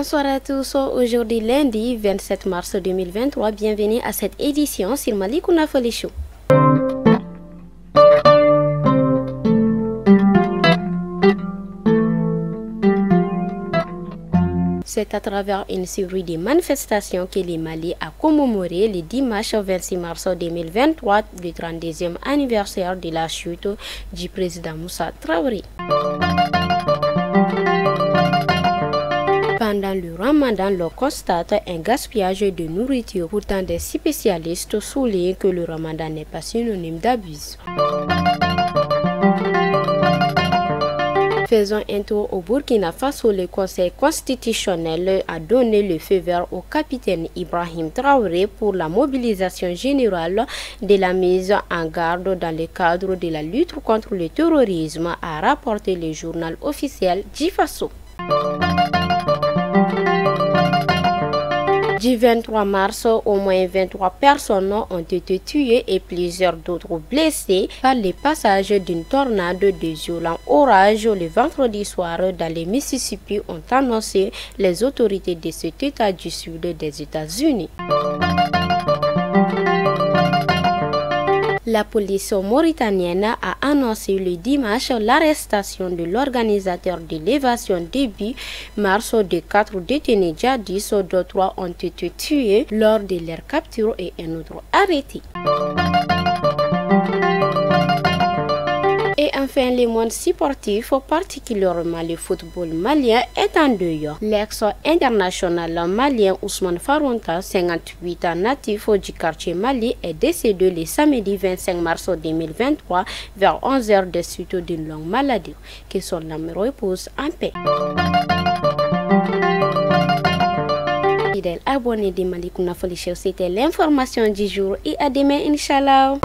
Bonsoir à tous, aujourd'hui lundi 27 mars 2023, bienvenue à cette édition sur Malikounda Foli Show. C'est à travers une série de manifestations que le Mali a commémoré le dimanche 26 mars 2023, le 32e anniversaire de la chute du président Moussa Traoré. Pendant le Ramadan, l'on constate un gaspillage de nourriture. Pourtant, des spécialistes soulignent que le Ramadan n'est pas synonyme d'abus. Faisons un tour au Burkina Faso. Le Conseil constitutionnel a donné le feu vert au capitaine Ibrahim Traoré pour la mobilisation générale de la mise en garde dans le cadre de la lutte contre le terrorisme, a rapporté le journal officiel du Faso. Du 23 mars, au moins 23 personnes ont été tuées et plusieurs d'autres blessées par le passage d'une tornade de violents orages le vendredi soir dans le Mississippi, ont annoncé les autorités de cet État du sud des États-Unis. La police mauritanienne a annoncé le dimanche l'arrestation de l'organisateur de l'évasion début mars de 4 détenus djihadistes, dont 3 ont été tués lors de leur capture et un autre arrêté. Et enfin, le monde sportif, particulièrement le football malien, est en deuil. L'ex-international malien Ousmane Faronta, 58 ans, natif du quartier Mali, est décédé le samedi 25 mars 2023 vers 11h des suites d'une longue maladie. Que son âme repose en paix. Fidèles abonnés de Malikounda Foli Show, c'était l'information du jour et à demain, Inch'Allah.